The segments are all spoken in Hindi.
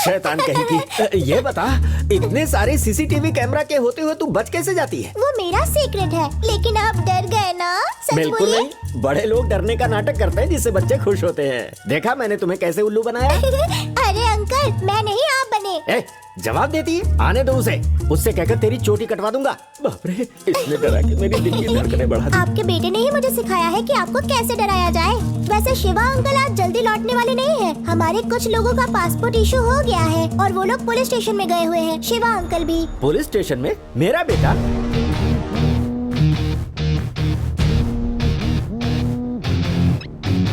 शैतान कहेगी। ये बता, इतने सारे सीसीटीवी कैमरा के होते हुए तू बच कैसे जाती है? वो मेरा सीक्रेट है, लेकिन आप डर गए ना? सच बिल्कुल बोलिए। नहीं, बड़े लोग डरने का नाटक करते हैं जिससे बच्चे खुश होते हैं। देखा मैंने तुम्हें कैसे उल्लू बनाया? अरे अंकल, मैं नहीं, आप बने। ए, जवाब देती है? आने दो उसे, उससे कहकर तेरी चोटी कटवा दूंगा। बाप रे, इसने डरा के मेरी दिल की धड़कनें बढ़ा दी। आपके बेटे ने ही मुझे सिखाया है कि आपको कैसे डराया जाए। वैसे शिवा अंकल आज जल्दी लौटने वाले नहीं हैं। हमारे कुछ लोगों का पासपोर्ट इशू हो गया है और वो लोग पुलिस स्टेशन में गए हुए हैं। शिवा अंकल भी। पुलिस स्टेशन में? मेरा बेटा?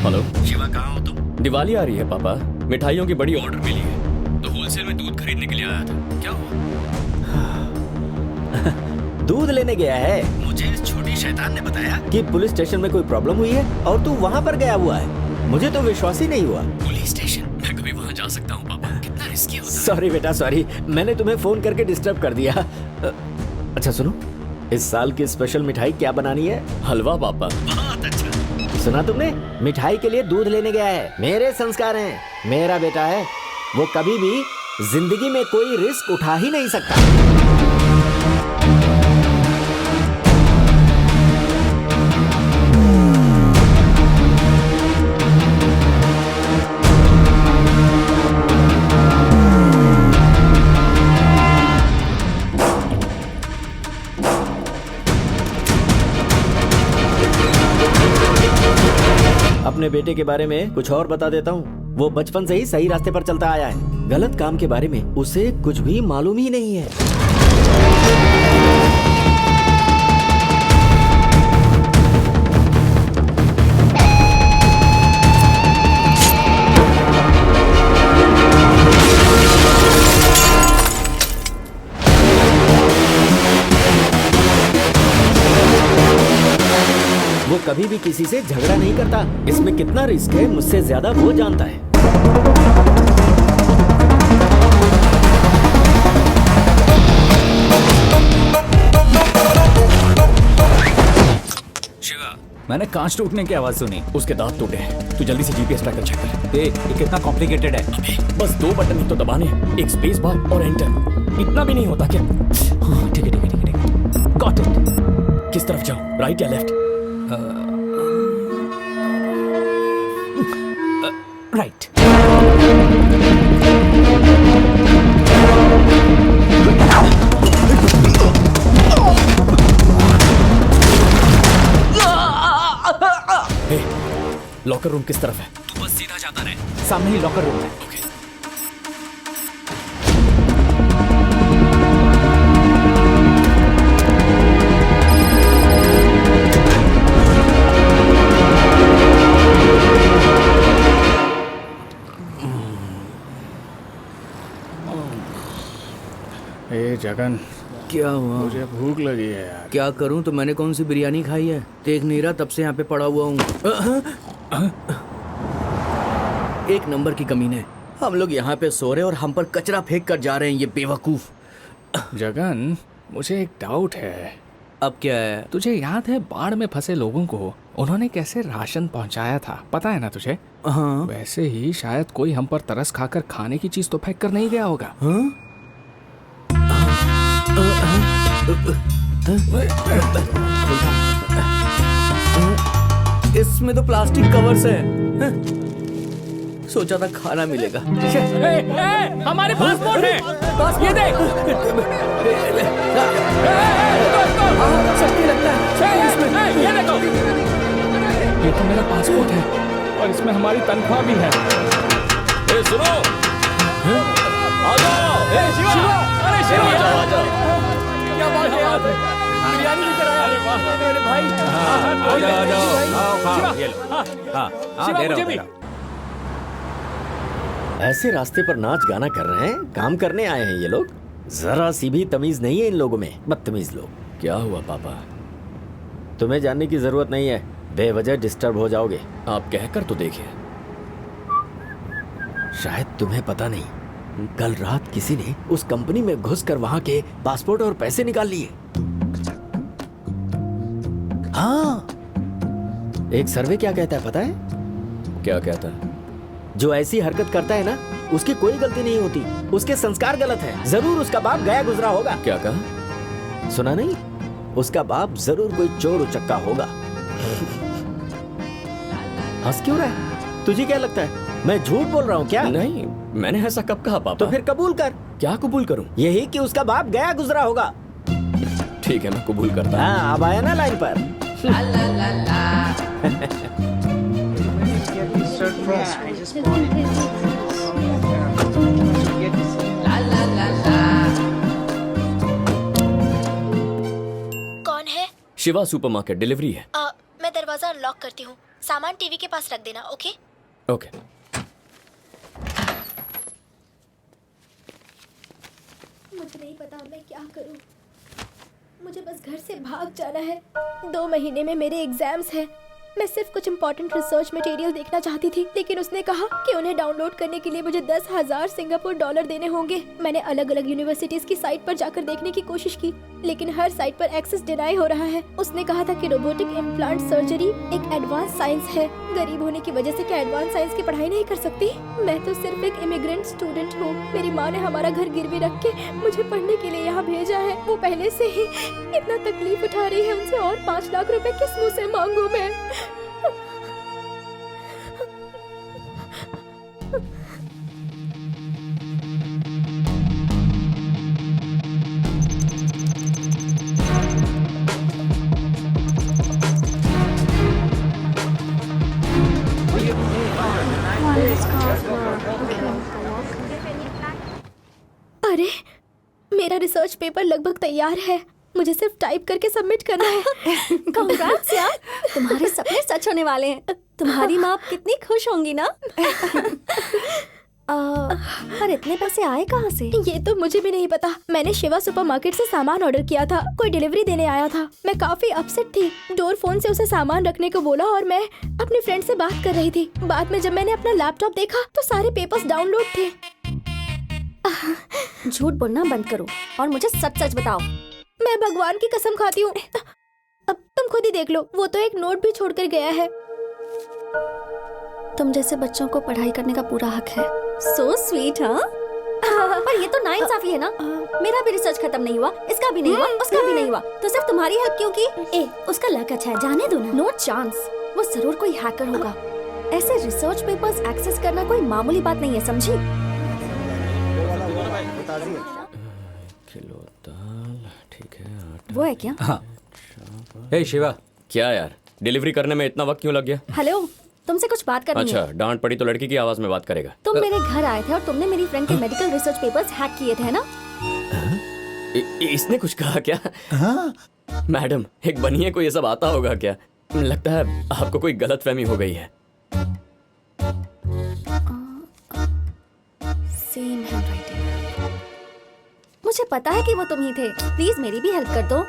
हेलो शिवा, कहाँ हो तुम? दिवाली आ रही है पापा, मिठाइयों की बड़ी ऑर्डर मिली है तो होलसेल में दूध खरीदने के लिए आया था। क्या हुआ? दूध लेने गया है? मुझे इस छोटी शैतान ने बताया। कि पुलिस स्टेशन में कोई प्रॉब्लम हुई है और तू वहाँ पर गया हुआ है। मुझे तो विश्वास ही नहीं हुआ। Police station? मैं कभी वहाँ जा सकता हूँ पापा? कितना रिस्की होता है। सॉरी बेटा सॉरी, मैंने तुम्हें फोन करके डिस्टर्ब कर दिया। अच्छा सुनो, इस साल की स्पेशल मिठाई क्या बनानी है? हलवा पापा। बहुत अच्छा। सुना तुमने? मिठाई के लिए दूध लेने गया है। मेरे संस्कार हैं, मेरा बेटा है, वो कभी भी जिंदगी में कोई रिस्क उठा ही नहीं सकता। अपने बेटे के बारे में कुछ और बता देता हूँ। वो बचपन से ही सही रास्ते पर चलता आया है। गलत काम के बारे में उसे कुछ भी मालूम ही नहीं है। वो कभी भी किसी से झगड़ा नहीं करता। इसमें कितना रिस्क है मुझसे ज्यादा वो जानता है। शिवा, मैंने कांच टूटने की आवाज सुनी। उसके दांत टूटे हैं। तू जल्दी से जीपीएस ट्रैकर चेक कर। ये कितना कॉम्प्लिकेटेड है। बस 2 बटन ही तो दबाने, एक स्पेस बार और एंटर। इतना भी नहीं होता क्या? हाँ, ठीक है ठीक है ठीक है ठीक है। Got it. किस तरफ जाऊं, राइट या लेफ्ट? राइट। लॉकर रूम किस तरफ है? तू बस सीधा जाता रहे। सामने ही लॉकर रूम है। ओके। ए जगन, क्या हुआ? मुझे भूख लगी है यार। क्या करूं? तो मैंने कौन सी बिरयानी खाई है? देख नहीं रहा, तब से यहाँ पे पड़ा हुआ हूँ। एक नंबर की कमीने। हम लोग यहाँ पे सो रहे और हम पर कचरा फेंक कर जा रहे हैं, ये बेवकूफ। जगन, मुझे एक डाउट है। अब क्या है? तुझे याद है बाढ़ में फंसे लोगों को उन्होंने कैसे राशन पहुंचाया था? पता है ना तुझे? हाँ। वैसे ही शायद कोई हम पर तरस खाकर खाने की चीज तो फेंक कर नहीं गया होगा। हाँ? इसमें तो प्लास्टिक कवर्स है। सोचा था खाना मिलेगा। हमारे पासपोर्ट है। ये देख। सच्ची लगता है। ये देखो। ये तो मेरा पासपोर्ट है और इसमें हमारी तनख्वाह भी है। ए सुनो, आ जाओ। ए शिवा, अरे आ जाओ आ जाओ। क्या बात है यार? बिरयानी लेकर आया। अरे भाई, आ जाओ। ये लो। हाँ, दे रहा हूँ। ऐसे रास्ते पर नाच गाना कर रहे हैं, काम करने आए हैं ये लोग। जरा सी भी तमीज नहीं है इन लोगों में, बदतमीज लोग। क्या हुआ पापा? तुम्हें जानने की जरूरत नहीं है, बेवजह डिस्टर्ब हो जाओगे। आप कहकर तो देखिए। शायद तुम्हें पता नहीं, कल रात किसी ने उस कंपनी में घुसकर वहां के पासपोर्ट और पैसे निकाल लिए। हाँ, एक सर्वे क्या कहता है पता है? क्या कहता है? जो ऐसी हरकत करता है ना, उसकी कोई गलती नहीं होती, उसके संस्कार गलत है। जरूर उसका बाप गया गुजरा होगा। क्या कहा? सुना नहीं? उसका बाप जरूर कोई चोर उचक्का होगा। हंस क्यों रहा है? तुझे क्या लगता है मैं झूठ बोल रहा हूँ क्या? नहीं, मैंने ऐसा कब कहा पापा? तो फिर कबूल कर। क्या कबूल करूं? यही कि उसका बाप गया गुजरा होगा। ठीक है, मैं कबूल करता हूं। हाँ, अब आया ना लाइन पर। कौन है? शिवा सुपरमार्केट, डिलीवरी है। मैं दरवाजा अनलॉक करती हूँ, सामान टीवी के पास रख देना। ओके? ओके। मुझे नहीं पता मैं क्या करूं। मुझे बस घर से भाग जाना है। 2 महीने में मेरे एग्जाम्स हैं। मैं सिर्फ कुछ इंपॉर्टेंट रिसर्च मटेरियल देखना चाहती थी, लेकिन उसने कहा कि उन्हें डाउनलोड करने के लिए मुझे 10,000 सिंगापुर डॉलर देने होंगे। मैंने अलग अलग यूनिवर्सिटीज की साइट पर जाकर देखने की कोशिश की, लेकिन हर साइट पर एक्सेस डिनाई हो रहा है। उसने कहा था कि रोबोटिक इम्प्लांट सर्जरी एक एडवांस साइंस है। गरीब होने की वजह से क्या एडवांस साइंस की पढ़ाई नहीं कर सकती? मैं तो सिर्फ एक इमिग्रेंट स्टूडेंट हूँ। मेरी माँ ने हमारा घर गिरवी रख के मुझे पढ़ने के लिए यहाँ भेजा है। वो पहले से ही इतना तकलीफ उठा रही है, उनसे और 5 लाख रुपए किस मुँह से मांगू मैं? अरे, मेरा रिसर्च पेपर लगभग तैयार है। मुझे सिर्फ टाइप करके सबमिट करना है। कांग्रेट्स यार, तुम्हारे सपने सच होने वाले हैं। तुम्हारी माँ कितनी खुश होंगी ना। पर इतने पैसे आए कहाँ से? ये तो मुझे भी नहीं पता। मैंने शिवा सुपरमार्केट से सामान ऑर्डर किया था, कोई डिलीवरी देने आया था। मैं काफी अपसेट थी। डोर फोन से उसे सामान रखने को बोला और मैं अपने फ्रेंड से बात कर रही थी। बाद में जब मैंने अपना लैपटॉप देखा तो सारे पेपर्स डाउनलोड थे। झूठ बोलना बंद करो और मुझे सच सच बताओ। मैं भगवान की कसम खाती हूँ। अब तुम खुद ही देख लो, वो तो एक नोट भी छोड़कर गया है। तुम जैसे बच्चों को पढ़ाई करने का पूरा हक है। सो स्वीट, हाँ? पर ये तो नाइंसाफी है ना। मेरा भी रिसर्च खत्म नहीं हुआ, इसका भी नहीं हुआ, उसका भी नहीं हुआ, तो सिर्फ तुम्हारी हेल्प क्यों की? ए, उसका लक अच्छा है, जाने दो ना। नो चांस, वो जरूर कोई हैकर होगा। ऐसे रिसर्च पेपर्स एक्सेस करना कोई मामूली बात नहीं है, समझी? किलो दाल, ठीक है। वो है क्या? हाँ। हे शिवा, क्या यार, डिलीवरी करने में इतना वक्त क्यों लग गया? हेलो, तुमसे कुछ बात करनी अच्छा, है। डांट पड़ी तो लड़की की आवाज में बात करेगा। तुम मेरे घर आए थे और तुमने मेरी फ्रेंड के मेडिकल रिसर्च पेपर्स हैक किए थे ना? इसने कुछ कहा क्या? मैडम, एक बनिए को ये सब आता होगा क्या? लगता है आपको कोई गलतफहमी हो गई है। Same handwriting. मुझे पता है कि वो तुम ही थे। प्लीज मेरी भी हेल्प कर दो।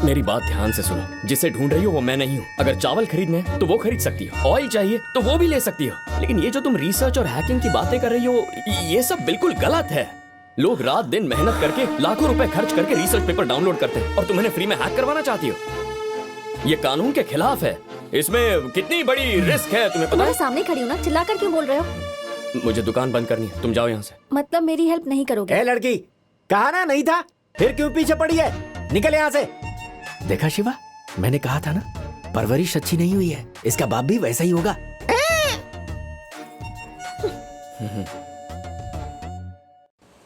मेरी बात ध्यान से सुनो। जिसे ढूंढ रही हो वो मैं नहीं हूँ। अगर चावल खरीदने हैं तो वो खरीद सकती हो, ऑयल चाहिए तो वो भी ले सकती हो, लेकिन ये जो तुम रिसर्च और हैकिंग की बातें कर रही हो, ये सब बिल्कुल गलत है। लोग रात दिन मेहनत करके लाखों रुपए खर्च करके रिसर्च पेपर डाउनलोड करते हैं और तुम इन्हें फ्री में हैक करवाना चाहती हो। ये कानून के खिलाफ है। इसमें कितनी बड़ी रिस्क है तुम्हें पता तुम्हारे है? सामने खड़ी हूँ ना, चिल्ला कर क्यों बोल रहे हो? मुझे दुकान बंद करनी है, तुम जाओ यहाँ से। मतलब मेरी हेल्प नहीं करोगे? ए लड़की, कहा ना नहीं था, फिर क्यों पीछे पड़ी है? निकल यहाँ से। देखा शिवा, मैंने कहा था ना, परवरिश अच्छी नहीं हुई है। इसका बाप भी वैसा ही होगा।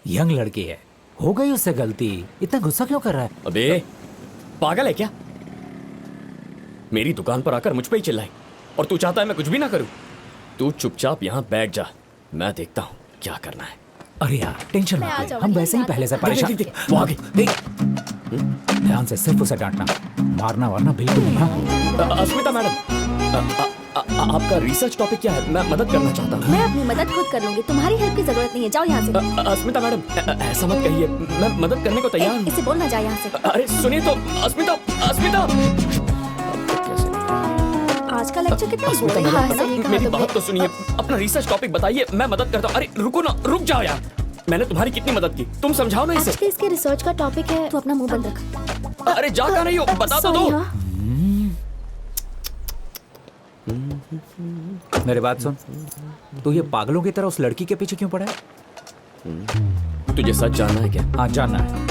यंग लड़की है, हो गई उससे गलती, इतना गुस्सा क्यों कर रहा है? अबे पागल है क्या? मेरी दुकान पर आकर मुझ पे ही चिल्लाई और तू चाहता है मैं कुछ भी ना करूं? तू चुपचाप यहाँ बैठ जा, मैं देखता हूँ क्या करना है। अरे यार टेंशन मैं आ मत ले, जाऊंगी, हम वैसे ही मैं आ पहले से जाऊंगी। परेशान। देख, वो आ गई। देख, ध्यान से सिर्फ उसे डांटना, मारना वारना बिल्कुल नहीं। हाँ? अस्मिता मैडम, आपका रिसर्च टॉपिक क्या है? मैं मदद करना चाहता हूँ। मैं अपनी मदद खुद कर लूंगी, तुम्हारी हेल्प की जरूरत नहीं है। जाओ यहाँ से। अस्मिता मैडम, ऐसा मत कहिए, मैं मदद करने को तैयार हूँ। इसे बोलना जाए यहाँ से। अरे सुनिए तो, अस्मिता, अस्मिता, आज का लेक्चर कितना अस्मिता बोरिंग मैडम, है ना? मेरी बात तो सुनिए, अपना रिसर्च टॉपिक बताइए, मैं मदद करता हूँ। अरे रुको ना, रुक जाओ यार, मैंने तुम्हारी कितनी मदद की, तुम समझाओ ना इसे। आज के इसके रिसर्च का टॉपिक है। तू अपना मुंह बंद रख। अरे जा कहाँ रही हो, बता तो दो। मेरी बात सुन, तू ये पागलों की तरह उस लड़की के पीछे क्यों पड़ा है? तुझे सच जानना है क्या? हाँ जानना है।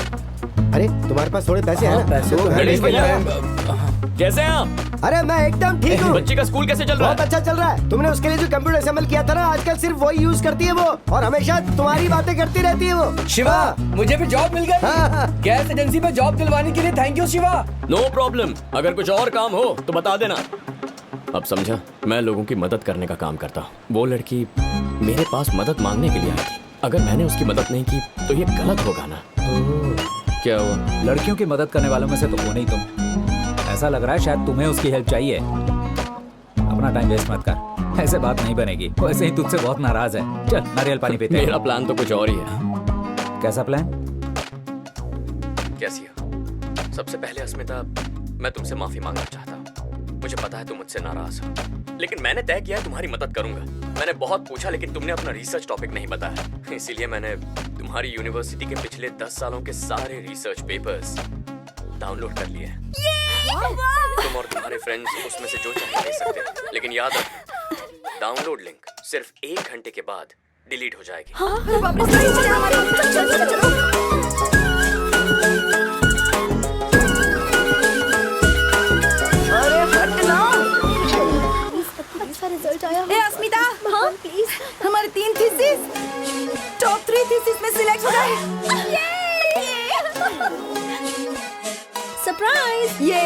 अरे तुम्हारे पास थोड़े पैसे हैं ना? पैसे तो है गणेश नहीं भैया, भैया। कैसे हैं आप? अरे मैं एकदम ठीक हूँ। बच्ची का स्कूल कैसे चल रहा बहुत है? अच्छा चल रहा है। तुमने उसके लिए जो कंप्यूटर असेंबल किया था ना, आजकल सिर्फ वही यूज करती है वो, और हमेशा तुम्हारी बातें करती रहती है वो। शिवा, मुझे भी जॉब मिल गई। हाँ। गैस एजेंसी में जॉब दिलवाने के लिए thank you Shiva. No problem, अगर कुछ और काम हो तो बता देना। अब समझा, मैं लोगों की मदद करने का काम करता हूँ। वो लड़की मेरे पास मदद मांगने के लिए आई थी। अगर मैंने उसकी मदद नहीं की तो ये गलत होगा ना। क्या हुआ? लड़कियों की मदद करने वालों में से तो हो नहीं तुम। ऐसा लग रहा है शायद तुम्हें उसकी हेल्प चाहिए। अपना टाइम वेस्ट मत कर, ऐसे बात नहीं बनेगी। वैसे ही तुझसे बहुत नाराज है। चल नारियल पानी पीते हैं। मेरा प्लान तो कुछ और ही है। कैसा प्लान? कैसी हो? सबसे पहले अस्मिता, मैं तुमसे माफी मांगना चाहता हूँ। मुझे पता है तुम मुझसे नाराज हो, लेकिन मैंने तय किया है तुम्हारी मदद करूंगा। मैंने बहुत पूछा लेकिन तुमने अपना रिसर्च टॉपिक नहीं बताया, इसीलिए मैंने तुम्हारी यूनिवर्सिटी के पिछले 10 सालों के सारे रिसर्च पेपर्स डाउनलोड कर लिए हैं। तुम और तुम्हारे फ्रेंड्स उसमें से जो चाहे ले सकते हैं, लेकिन याद रखो, डाउनलोड लिंक सिर्फ 1 घंटे के बाद डिलीट हो जाएगी। रिजल्ट आया। ए अस्मिता, हाँ प्लीज। हमारे 3 थीसिस टॉप 3 थीसिस में सिलेक्ट हो गए। सरप्राइज! ये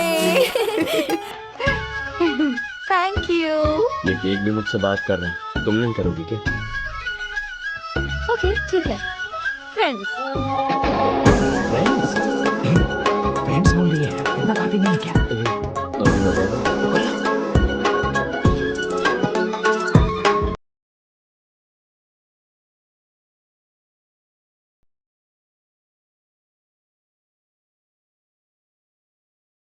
थैंक यू। ये केक भी मुझसे बात कर रहे हैं, तुम नहीं करोगी क्या? ओके ठीक है। फ्रेंड्स फ्रेंड्स बोल रही है, इतना काफी नहीं क्या?